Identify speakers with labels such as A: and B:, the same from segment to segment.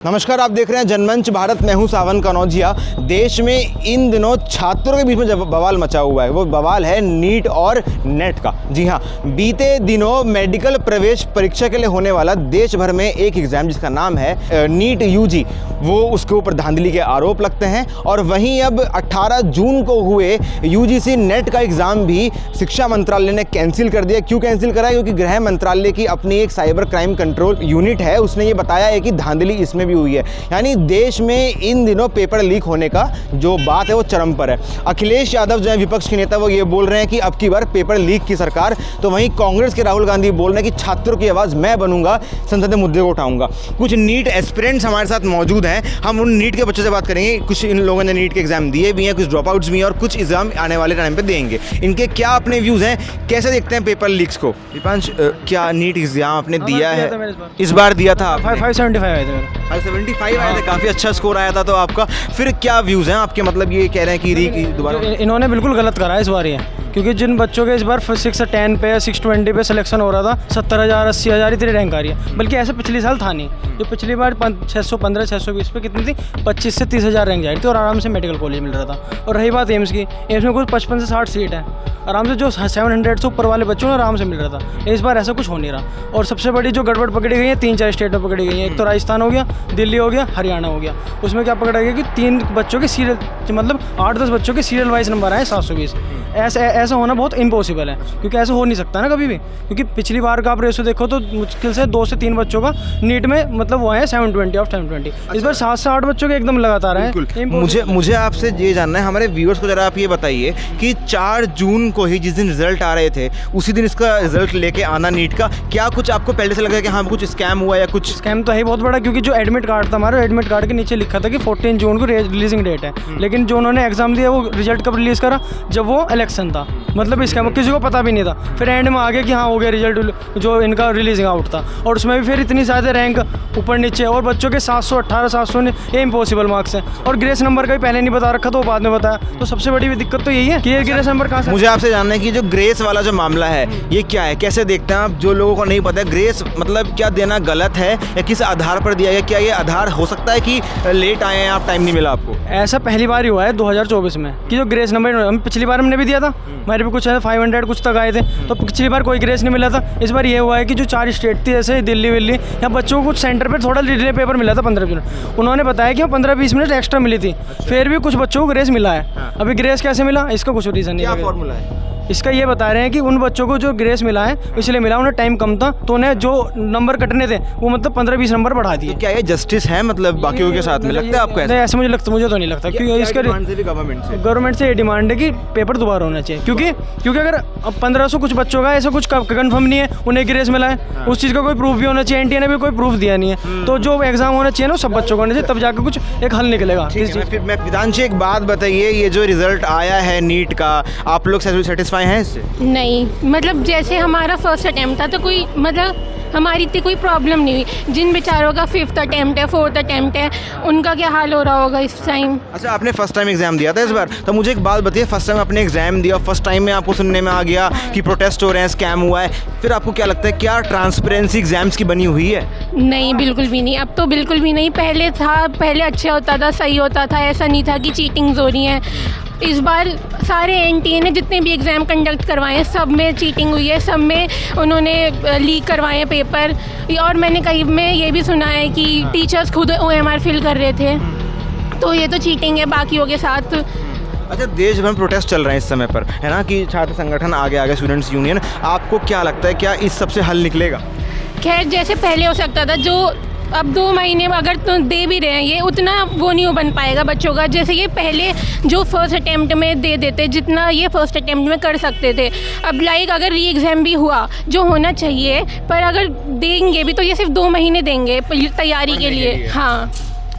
A: नमस्कार, आप देख रहे हैं जनमंच भारत। मैं हूं सावन कनौजिया। देश में इन दिनों छात्रों के बीच में जब बवाल मचा हुआ है, वो बवाल है नीट और नेट का। जी हां, बीते दिनों मेडिकल प्रवेश परीक्षा के लिए होने वाला देश भर में एक एग्ज़ाम जिसका नाम है नीट यूजी, वो उसके ऊपर धांधली के आरोप लगते हैं। और वहीं अब 18 जून को हुए यूजीसी नेट का एग्ज़ाम भी शिक्षा मंत्रालय ने कैंसिल कर दिया। क्यों कैंसिल करा? क्योंकि गृह मंत्रालय की अपनी एक साइबर क्राइम कंट्रोल यूनिट है, उसने ये बताया है कि धांधली इसमें हुई है। यानी देश में इन दिनों पेपर लीक होने का जो बात है वो चरम पर है। अखिलेश यादव जो है विपक्ष के नेता, वो ये बोल रहे हैं कि अब की बार पेपर लीक की सरकार। तो वहीं कांग्रेस के राहुल गांधी बोल रहे हैं कि छात्रों की आवाज़ मैं बनूंगा, संसद में मुद्दे को उठाऊंगा। कुछ नीट एस्पिरेंट्स हमारे साथ मौजूद हैं, हम उन नीट के बच्चों से बात करेंगे। कुछ इन लोगों ने नीट के एग्जाम दिए भी हैं, कुछ ड्रॉप आउट्स भी हैं और कुछ एग्जाम आने वाले टाइम पर देंगे। इनके क्या अपने व्यूज़ हैं, कैसे देखते हैं पेपर लीक्स को? दीपांश, क्या नीट एग्जाम आपने दिया है? इस बार दिया था?
B: 575 आए थे मेरे।
A: 575 आए थे, काफ़ी अच्छा स्कोर आया था। तो आपका फिर क्या व्यूज़ हैं आपके? मतलब ये कह रहे हैं कि दोबारा
B: इन्होंने बिल्कुल गलत करा है इस बार ये, क्योंकि जिन बच्चों के इस बार 610 पे या 620 पे सिलेक्शन हो रहा था, 70,000 80,000 इतनी रैंक आ रही है। बल्कि ऐसे पिछले साल था नहीं। जो पिछली बार 615 620 पे कितनी थी, 25 से 30,000 रैंक जा रही थी और आराम से मेडिकल कॉलेज मिल रहा था। और रही बात एम्स की, एम्स में कुछ 55 से 60 सीट है, आराम से जो 700 से ऊपर वाले बच्चों ने आराम से मिल रहा था। इस बार ऐसा कुछ हो नहीं रहा। और सबसे बड़ी जो गड़बड़ पकड़ी गई है, 3-4 स्टेट में पकड़ी गई है। एक तो राजस्थान हो गया, दिल्ली हो गया, हरियाणा हो गया। उसमें क्या पकड़ा गया कि 3 बच्चों के सीरियल, मतलब 8-10 बच्चों के सीरियल वाइज नंबर आए 720। ऐसा होना बहुत इम्पॉसिबल है, क्योंकि ऐसा हो नहीं सकता ना कभी भी। क्योंकि पिछली बार का आप रेशो देखो तो मुश्किल से 2 से 3 बच्चों का नीट में मतलब वो है 720 ऑफ 720। इस बार 7 से 8 बच्चों के एकदम लगातार है।
A: मुझे आपसे ये जानना है, हमारे व्यूअर्स को जरा आप ये बताइए कि 4 जून को ही जिस दिन रिजल्ट आ रहे थे, उसी दिन इसका रिजल्ट लेके आना नीट का, क्या कुछ आपको पहले से लगा कि हाँ कुछ स्कैम हुआ या कुछ?
B: स्कैम तो है बहुत बड़ा, क्योंकि जो एडमिट कार्ड था हमारा, एडमिट कार्ड के नीचे लिखा था कि 14 जून को रिलीजिंग डेट है। लेकिन जो उन्होंने एग्जाम दिया वो रिजल्ट कब रिलीज़ करा? जब वो इलेक्शन था। मतलब इसका किसी को पता भी नहीं था। फिर एंड में आ गया कि हाँ हो गया रिजल्ट, जो इनका रिलीजिंग आउट था। और उसमें भी फिर इतनी ज़्यादा रैंक ऊपर नीचे, और बच्चों के 718 700 ये इम्पॉसिबल मार्क्स हैं। और ग्रेस नंबर का भी पहले नहीं बता रखा, तो बाद में बताया। तो सबसे बड़ी दिक्कत तो यही है कि ये ग्रेस नंबर कहाँ से?
A: मुझे आपसे जानना है कि जो ग्रेस वाला जो मामला है ये क्या है, कैसे देखते हैं आप? जो लोगों को नहीं पता है, ग्रेस मतलब क्या देना गलत है या किस आधार पर दिया गया? क्या ये आधार हो सकता है कि लेट आए हैं आप, टाइम नहीं मिला आपको?
B: ऐसा पहली बार ही हुआ है 2024 में कि जो ग्रेस नंबर, हम पिछली बार हमने भी दिया था, हमारे भी कुछ 500 कुछ तक आए थे, तो पिछली बार कोई ग्रेस नहीं मिला था। इस बार ये हुआ है कि जो 4 स्टेट थी, जैसे दिल्ली विल्ली, यहाँ बच्चों को कुछ सेंटर पर थोड़ा डिले पेपर मिला था 15 मिनट। उन्होंने बताया कि 15-20 मिनट एक्स्ट्रा मिली थी। फिर भी कुछ बच्चों को ग्रेस मिला है। अभी ग्रेस कैसे मिला, इसका कुछ रीज़न नहीं है।
A: क्या फॉर्मूला है
B: इसका? ये बता रहे हैं कि उन बच्चों को जो ग्रेस मिला है इसलिए मिला, उन्हें टाइम कम था, तो उन्हें जो नंबर कटने थे वो मतलब 15-20 नंबर बढ़ा दिए।
A: तो क्या ये जस्टिस है मतलब बाकियों के साथ में? लगता है आपको?
B: ऐसा मुझे तो नहीं लगता, क्योंकि इसका गवर्नमेंट से ये डिमांड है कि पेपर दोबारा होना चाहिए। क्योंकि अगर 1500 कुछ बच्चों का ऐसा कुछ कंफर्म नहीं है, उन्हें ग्रेस मिला है, उस चीज़ का कोई प्रूफ भी होना चाहिए। एनटीए ने भी कोई प्रूफ दिया नहीं है। तो जो एग्जाम होना चाहिए ना सब बच्चों को होना चाहिए, तब जाकर कुछ एक हल निकलेगा।
A: फिर मैं विधांशी एक बात बताइए, ये जो रिजल्ट आया है नीट का, आप लोग सेटिस्फाई हैं इससे?
C: नहीं, मतलब जैसे हमारा फर्स्ट अटैम्प्ट था तो कोई मतलब हमारी इतनी कोई प्रॉब्लम नहीं हुई। जिन बेचारों का 5th अटैम्प्ट है, 4th अटैम्प्ट है, उनका क्या हाल हो रहा होगा इस टाइम।
A: अच्छा, आपने फर्स्ट टाइम एग्जाम दिया था इस बार, तो मुझे एक बात बताइए, फर्स्ट टाइम आपने एग्जाम दिया, फर्स्ट टाइम में आपको सुनने में आ गया कि प्रोटेस्ट हो रहे हैं, स्कैम हुआ है, फिर आपको क्या लगता है, क्या ट्रांसपेरेंसी एग्जाम्स की बनी हुई है?
C: नहीं, बिल्कुल भी नहीं। अब तो बिल्कुल भी नहीं। पहले था, पहले अच्छा होता था, सही होता था, ऐसा नहीं था कि चीटिंग्स हो रही हैं। इस बार सारे एनटीए ने जितने भी एग्ज़ाम कंडक्ट करवाए हैं, सब में चीटिंग हुई है, सब में उन्होंने लीक करवाए हैं पेपर। और मैंने कहीं में ये भी सुना है कि टीचर्स खुद OMR फिल कर रहे थे। तो ये तो चीटिंग है बाकियों के साथ।
A: अच्छा, देश भर में प्रोटेस्ट चल रहे हैं इस समय पर, है ना, कि छात्र संगठन आगे स्टूडेंट्स यूनियन, आपको क्या लगता है क्या इस सबसे हल निकलेगा?
C: खैर, जैसे पहले हो सकता था, जो अब 2 महीने में अगर तो दे भी रहे हैं, ये उतना वो नहीं हो बन पाएगा बच्चों का, जैसे ये पहले जो फर्स्ट अटैम्प्ट में दे देते, जितना ये फर्स्ट अटैम्प्ट में कर सकते थे। अब अगर री एग्ज़ाम भी हुआ, जो होना चाहिए, पर अगर देंगे भी तो ये सिर्फ 2 महीने देंगे तैयारी के लिए। हाँ।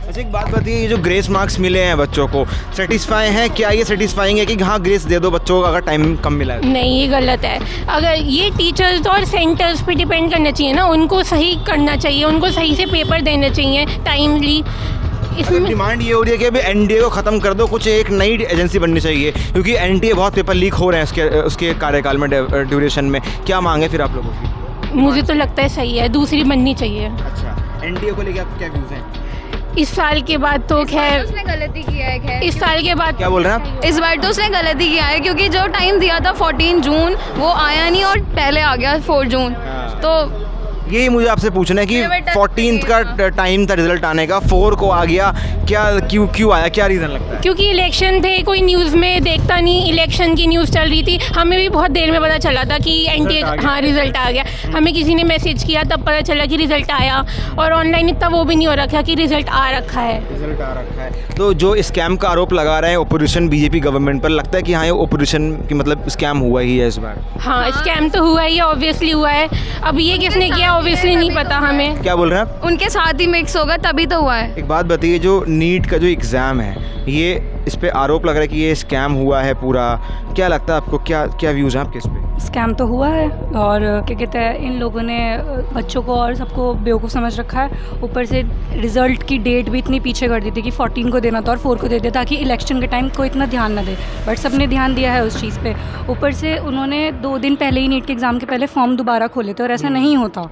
A: अच्छा, एक बात बताइए, ये जो ग्रेस मार्क्स मिले हैं बच्चों को, सेटिस्फाई हैं? क्या ये सेटिस्फाइंग है कि हाँ ग्रेस दे दो बच्चों को अगर टाइम कम मिला है?
C: नहीं, ये गलत है। अगर ये टीचर्स और सेंटर्स पे डिपेंड करना चाहिए ना, उनको सही करना चाहिए, उनको सही से पेपर देने चाहिए टाइमली।
A: इसमें डिमांड ये हो रही है कि अभी एनडीए को ख़त्म कर दो, कुछ एक नई एजेंसी बननी चाहिए, क्योंकि एनडीए बहुत पेपर लीक हो रहे हैं उसके कार्यकाल में, ड्यूरेशन में। क्या मांगे फिर आप लोगों की?
C: मुझे तो लगता है सही है, दूसरी बननी चाहिए।
A: अच्छा, एनडीए को लेकर आपके क्या व्यूज़ हैं?
C: इस साल के बाद तो खैर
D: उसने गलती किया है खैर।
C: इस साल के बाद
A: क्या बोल रहे हैं आप?
D: इस बार तो उसने गलती किया है क्योंकि जो टाइम दिया था 14 जून वो आया नहीं और पहले आ गया 4 जून। तो
A: यही मुझे आपसे पूछना है कि
D: बेटा,
A: 14th का टाइम था रिजल्ट आने का, 4 को आ गया, क्या क्यों आया, क्या रीज़न लगता है?
C: क्योंकि इलेक्शन थे, कोई न्यूज़ में देखता नहीं, इलेक्शन की न्यूज़ चल रही थी, हमें भी बहुत देर में पता चला था कि एनटीए हाँ रिजल्ट आ गया। हमें किसी ने मैसेज किया तब पता चला कि रिजल्ट आया, और ऑनलाइन इतना वो भी नहीं हो रखा कि रिजल्ट आ रखा है।
A: रिजल्ट आ रखा है। तो जो स्कैम का आरोप लगा रहे हैं ओपोजिशन बीजेपी गवर्नमेंट पर, लगता है कि हाँ ये ओपोजिशन की मतलब स्कैम हुआ ही है इस बार?
C: हाँ स्कैम तो हुआ ही है, ऑब्वियसली हुआ है। अब ये किसने किया ऑब्वियसली नहीं पता हमें।
A: क्या बोल रहे हैं आप?
D: उनके साथ ही मिक्स होगा तभी तो हुआ है।
A: एक बात बताइए, जो नीट का जो एग्ज़ाम है, ये इस पे आरोप लग रहा है कि ये स्कैम हुआ है पूरा, क्या लगता है आपको, क्या व्यूज़ हैं आपके इस पे?
E: स्कैम तो हुआ है, और क्या कहते हैं, इन लोगों ने बच्चों को और सबको बेवकूफ़ समझ रखा है। ऊपर से रिज़ल्ट की डेट भी इतनी पीछे कर दी थी कि 14 को देना था और 4 को दे दिया ताकि इलेक्शन के टाइम कोई इतना ध्यान ना दे, बट सबने ध्यान दिया है उस चीज़ पे। ऊपर से उन्होंने 2 दिन पहले ही नीट के एग्ज़ाम के पहले फॉर्म दोबारा खोले थे, और ऐसा नहीं होता,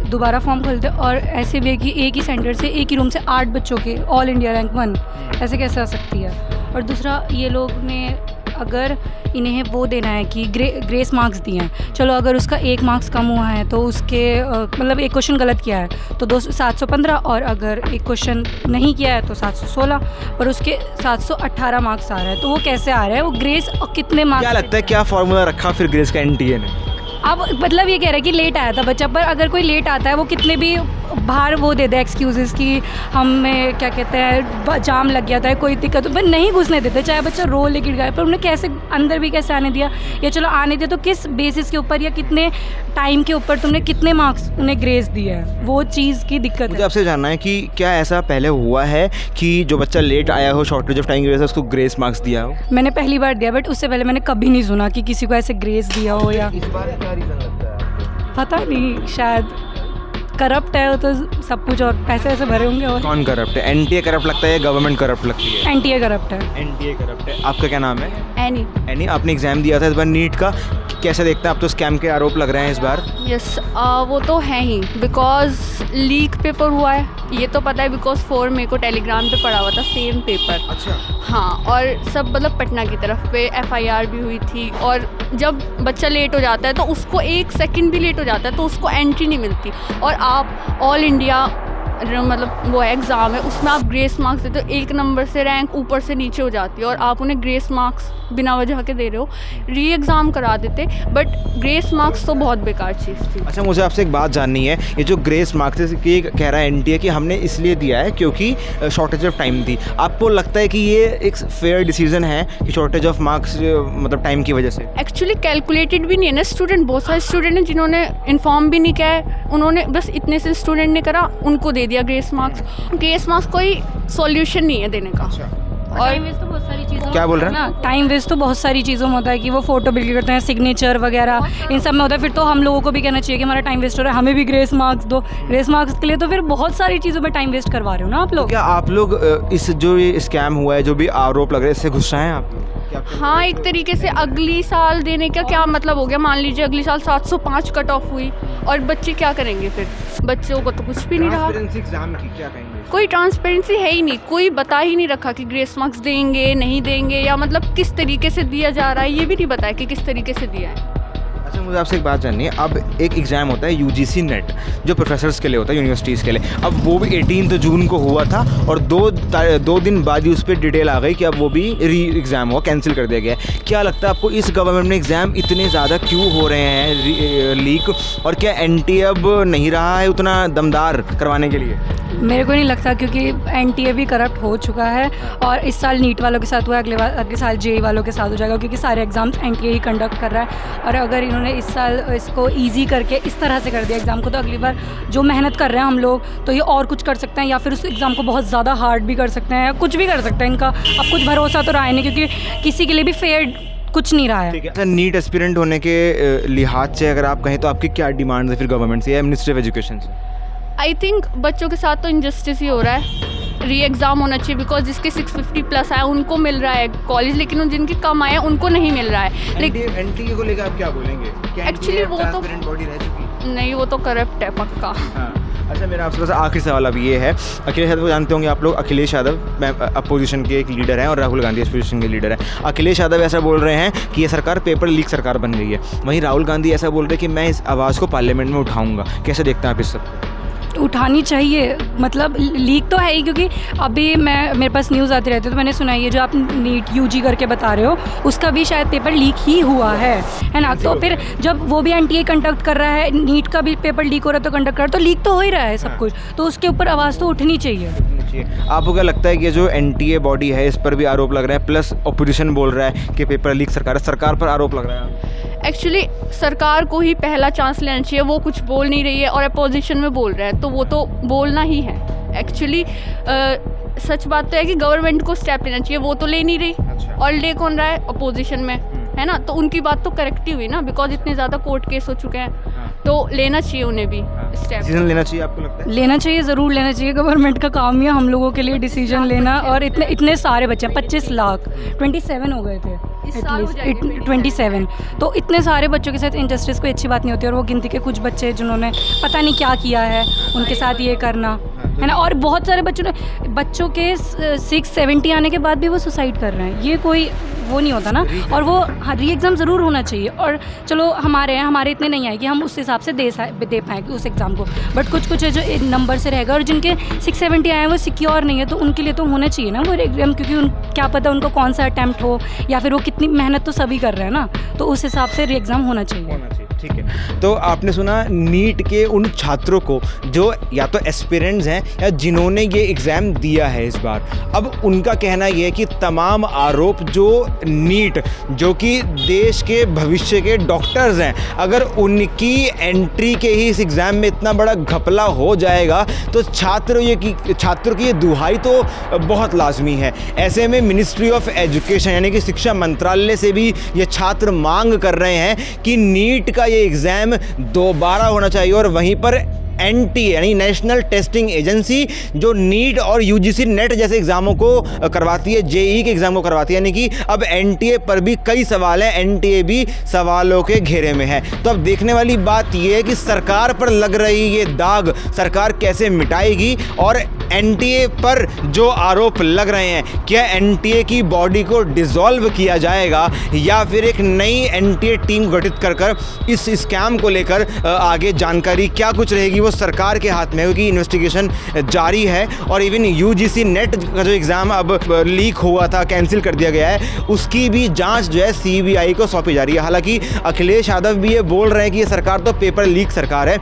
E: दोबारा फॉर्म खोलते। और ऐसे भी है कि एक ही सेंटर से, एक ही रूम से 8 बच्चों के ऑल इंडिया रैंक 1, ऐसे कैसे आ सकती है? और दूसरा, ये लोग ने अगर इन्हें वो देना है कि ग्रेस मार्क्स दिए हैं, चलो अगर उसका 1 मार्क्स कम हुआ है तो उसके मतलब एक क्वेश्चन गलत किया है तो 715, और अगर एक क्वेश्चन नहीं किया है तो 716, पर उसके 718 मार्क्स आ रहे हैं, तो वो कैसे आ रहे हैं? वो ग्रेस कितने मार्क्स?
A: क्या लगता है क्या फार्मूला रखा फिर ग्रेस का एनटीए ने?
E: अब मतलब ये कह रहा है कि लेट आया था बच्चा, पर अगर कोई लेट आता है वो कितने भी बाहर वो दे दे एक्सक्यूजेस कि हमें क्या कहते हैं जाम लग गया था, कोई दिक्कत, पर नहीं घुसने देते, चाहे बच्चा रो ले गिर गया, पर उन्हें कैसे अंदर भी कैसे आने दिया? या चलो आने दिया तो किस बेसिस के ऊपर या कितने टाइम के ऊपर तुमने कितने मार्क्स उन्हें ग्रेस दिए हैं? वो चीज़ की दिक्कत
A: मुझे
E: है।
A: आपसे जानना है कि क्या ऐसा पहले हुआ है कि जो बच्चा लेट आया हो, शॉर्टेज ऑफ टाइम की वजह से उसको ग्रेस मार्क्स दिया हो?
E: मैंने पहली बार दिया, बट उससे पहले मैंने कभी नहीं सुना कि किसी को ऐसे ग्रेस दिया हो। या
A: इस बार क्या रीज़न लगता है?
E: पता नहीं, शायद करप्ट है वो, तो सब कुछ, और पैसे ऐसे भरे होंगे। और
A: कौन करप्ट है? एनटीए करप्ट लगता है या गवर्नमेंट करप्ट लगती है?
E: एनटीए करप्ट है।
A: एनटीए करप्ट है। आपका क्या नाम है?
D: एनी
A: एनी, आपने एग्जाम दिया था इस बार नीट का, कैसे देखते हैं आप? तो स्कैम के आरोप लग रहे हैं इस बार।
D: यस, वो तो है ही, बिकॉज लीक पेपर हुआ है, ये तो पता है, बिकॉज 4 मेरे को टेलीग्राम पे पड़ा हुआ था सेम पेपर।
A: अच्छा।
D: हाँ, और सब मतलब पटना की तरफ पे FIR भी हुई थी, और जब बच्चा लेट हो जाता है तो उसको 1 सेकंड भी लेट हो जाता है तो उसको एंट्री नहीं मिलती, और आप ऑल इंडिया मतलब वो एग्ज़ाम है उसमें आप ग्रेस मार्क्स देते हो, 1 नंबर से रैंक ऊपर से नीचे हो जाती है, और आप उन्हें ग्रेस मार्क्स बिना वजह के दे रहे हो। री एग्ज़ाम करा देते, बट ग्रेस मार्क्स तो बहुत बेकार चीज़ थी।
A: अच्छा, मुझे आपसे एक बात जाननी है, ये जो ग्रेस मार्क्स है, कह रहा है एनटीए कि हमने इसलिए दिया है क्योंकि शॉर्टेज ऑफ टाइम थी। आपको लगता है कि ये एक फेयर डिसीजन है कि शॉर्टेज ऑफ मार्क्स मतलब टाइम की वजह से?
D: एक्चुअली कैलकुलेटेड भी नहीं है ना स्टूडेंट, बहुत सारे स्टूडेंट हैं जिन्होंने इन्फॉर्म भी नहीं किया है, उन्होंने बस इतने से स्टूडेंट ने करा, उनको दे दिया ग्रेस मार्क्स। ग्रेस मार्क्स कोई सॉल्यूशन नहीं है देने का। और
E: टाइम वेस्ट तो बहुत सारी चीज़ों
A: क्या बोल रहे हैं?
E: ना, टाइम वेस्ट तो बहुत सारी चीज़ों में होता है कि वो फोटो बिल्ड करते हैं, सिग्नेचर वगैरह, इन सब में होता है। फिर तो हम लोगों को भी कहना चाहिए कि हमारा टाइम वेस्ट हो रहा है, हमें भी ग्रेस मार्क्स दो। ग्रेस मार्क्स के लिए तो फिर बहुत सारी चीज़ों में टाइम वेस्ट करवा रहे हो ना आप लोग।
A: क्या आप लोग इस जो ये स्कैम हुआ है, जो भी आरोप लग रहे हैं, इससे गुस्सा हैं आप लोग?
D: हाँ, एक तरीके से अगली साल देने का क्या मतलब हो गया? मान लीजिए अगली साल 705 कट ऑफ हुई, और बच्चे क्या करेंगे फिर? बच्चों को तो कुछ भी नहीं रहा,
A: एग्जाम की क्या कहेंगे?
D: कोई ट्रांसपेरेंसी है ही नहीं, कोई बता ही नहीं रखा कि ग्रेस मार्क्स देंगे नहीं देंगे, या मतलब किस तरीके से दिया जा रहा है ये भी नहीं बताया कि किस तरीके से दिया है।
A: अच्छा, मुझे आपसे एक बात जाननी है, अब एक एग्ज़ाम होता है UGC नेट, जो प्रोफेसर्स के लिए होता है, यूनिवर्सिटीज़ के लिए। अब वो भी 18 जून को हुआ था, और 2 दिन बाद ही उस पर डिटेल आ गई कि अब वो भी री एग्ज़ाम हुआ, कैंसिल कर दिया गया है। क्या लगता है आपको, इस गवर्नमेंट में एग्ज़ाम इतने ज़्यादा क्यों हो रहे हैं लीक, और क्या एनटीए अब नहीं रहा है उतना दमदार करवाने के लिए?
E: मेरे को नहीं लगता, क्योंकि एनटीए भी करप्ट हो चुका है, और इस साल नीट वालों के साथ हुआ, अगले साल जेई वालों के साथ हो जाएगा, क्योंकि सारे एग्ज़ाम्स एनटीए ही कंडक्ट कर रहा है। और अगर इन्होंने इस साल इसको इजी करके इस तरह से कर दिया एग्ज़ाम को, तो अगली बार जो मेहनत कर रहे हैं हम लोग, तो ये और कुछ कर सकते हैं, या फिर उस एग्ज़ाम को बहुत ज़्यादा हार्ड भी कर सकते हैं, या कुछ भी कर सकते हैं। इनका अब कुछ भरोसा तो रहा है नहीं, क्योंकि किसी के लिए भी फेयर कुछ नहीं रहा है।
A: ठीक है। अच्छा, नीट एस्पिरेंट होने के लिहाज से अगर आप कहें तो आपकी क्या डिमांड है फिर गवर्नमेंट से या मिनिस्ट्री ऑफ एजुकेशन से?
D: आई थिंक बच्चों के साथ तो इनजस्टिस ही हो रहा है, री एग्ज़ाम होना चाहिए, बिकॉज जिसके 650+ आए उनको मिल रहा है कॉलेज, लेकिन जिनके कम आए उनको नहीं मिल रहा है। लेकिन
A: एनटीए को लेकर आप क्या बोलेंगे?
D: Actually वो तो-
A: बॉडी रह चुकी?
D: नहीं, वो तो करप्ट है पक्का।
A: हाँ। अच्छा, मेरा आपसे बस आखिरी सवाल अब ये है, अखिलेश यादव को जानते होंगे आप लोग। अखिलेश यादव अपोजिशन के एक लीडर हैं और राहुल गांधी अपोजिशन के लीडर हैं। अखिलेश यादव ऐसा बोल रहे हैं कि ये सरकार पेपर लीक सरकार बन गई है, वहीं राहुल गांधी ऐसा बोल रहे हैं कि मैं इस आवाज़ को पार्लियामेंट में उठाऊंगा। कैसे देखते हैं आप इस सब?
E: उठानी चाहिए, मतलब लीक तो है ही, क्योंकि अभी मेरे पास न्यूज़ आती रहती है तो मैंने सुना ये जो आप नीट यूजी करके बता रहे हो उसका भी शायद पेपर लीक ही हुआ है ना। तो फिर जब वो भी एनटीए कंडक्ट कर रहा है, नीट का भी पेपर लीक हो रहा है तो कंडक्ट कर रहा है, तो लीक तो हो ही रहा है सब कुछ, तो उसके ऊपर आवाज़ तो उठनी चाहिए।
A: आपको क्या लगता है कि जो एनटीए बॉडी है इस पर भी आरोप लग रहा है, प्लस ऑपोजिशन बोल रहा है कि पेपर लीक सरकार पर आरोप लग रहा है?
D: एक्चुअली सरकार को ही पहला चांस लेना चाहिए, वो कुछ बोल नहीं रही है और अपोजिशन में बोल रहा है तो वो तो बोलना ही है। एक्चुअली सच बात तो है कि गवर्नमेंट को स्टेप लेना चाहिए, वो तो ले नहीं रही।
A: अच्छा।
D: और ले कौन रहा है? अपोजिशन में, है ना। तो उनकी बात तो करेक्ट ही हुई ना, बिकॉज इतने ज़्यादा कोर्ट केस हो चुके हैं, तो लेना चाहिए उन्हें भी स्टेप।
A: डिसीजन लेना चाहिए, आपको लगता है?
E: लेना चाहिए, ज़रूर लेना चाहिए। गवर्नमेंट का काम ही है हम लोगों के लिए डिसीजन लेना, और इतने सारे बच्चे हैं, 25 लाख, 27 हो गए थे
D: इस साल हो जाएंगे
E: 27, तो इतने सारे बच्चों के साथ इंजस्टिस कोई अच्छी बात नहीं होती। और वो गिनती के कुछ बच्चे जिन्होंने पता नहीं क्या किया है उनके साथ ये करना, है ना। और बहुत सारे बच्चों के 670 आने के बाद भी वो सुसाइड कर रहे हैं, ये कोई वो नहीं होता ना। और वो री एग्ज़ाम ज़रूर होना चाहिए, और चलो हमारे इतने नहीं आए कि हम उस हिसाब से दे पाएँ उस एग्ज़ाम को, बट कुछ है जो नंबर से रहेगा, और जिनके 670 आए हैं वो सिक्योर नहीं है, तो उनके लिए तो होना चाहिए ना वो एग्ज़ाम, क्योंकि क्या पता उनको कौन सा अटैम्प्ट हो, या फिर वो कितनी मेहनत तो सभी कर रहे हैं ना, तो उस हिसाब से री एग्ज़ाम होना चाहिए।
A: ठीक है। तो आपने सुना नीट के उन छात्रों को जो या तो एस्पिरेंट्स हैं या जिन्होंने ये एग्ज़ाम दिया है इस बार, अब उनका कहना ये है कि तमाम आरोप जो नीट, जो कि देश के भविष्य के डॉक्टर्स हैं, अगर उनकी एंट्री के ही इस एग्ज़ाम में इतना बड़ा घपला हो जाएगा तो छात्रों की ये दुहाई तो बहुत लाजमी है। ऐसे में मिनिस्ट्री ऑफ एजुकेशन यानी कि शिक्षा मंत्रालय से भी ये छात्र मांग कर रहे हैं कि नीट का ये एग्ज़ाम दोबारा होना चाहिए, और वहीं पर एनटीए यानी नेशनल टेस्टिंग एजेंसी जो नीट और यूजीसी नेट जैसे एग्ज़ामों को करवाती है, जेईई के एग्ज़ाम को करवाती है, यानी कि अब एनटीए पर भी कई सवाल हैं, एनटीए भी सवालों के घेरे में है। तो अब देखने वाली बात यह है कि सरकार पर लग रही ये दाग सरकार कैसे मिटाएगी, और एनटीए पर जो आरोप लग रहे हैं, क्या एनटीए की बॉडी को डिसॉल्व किया जाएगा या फिर एक नई एनटीए टीम गठित कर इस स्कैम को लेकर आगे जानकारी क्या कुछ रहेगी वो सरकार के हाथ में, क्योंकि इन्वेस्टिगेशन जारी है। और इवन यूजीसी नेट का जो एग्ज़ाम अब लीक हुआ था, कैंसिल कर दिया गया है, उसकी भी जांच जो है सीबीआई को सौंपी जा रही है। हालांकि अखिलेश यादव भी ये बोल रहे हैं कि ये सरकार तो पेपर लीक सरकार है।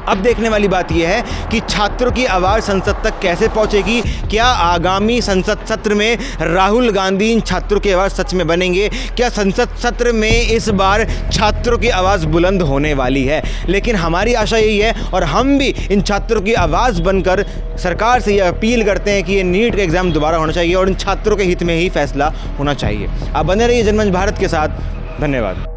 A: अब देखने वाली बात यह है कि छात्रों की आवाज़ संसद तक कैसे पहुंचेगी, क्या आगामी संसद सत्र में राहुल गांधी इन छात्रों की आवाज़ सच में बनेंगे, क्या संसद सत्र में इस बार छात्रों की आवाज़ बुलंद होने वाली है। लेकिन हमारी आशा यही है, और हम भी इन छात्रों की आवाज़ बनकर सरकार से यह अपील करते हैं कि ये नीट का एग्ज़ाम दोबारा होना चाहिए और इन छात्रों के हित में ही फैसला होना चाहिए। आप बने रहिए जनमंच भारत के साथ। धन्यवाद।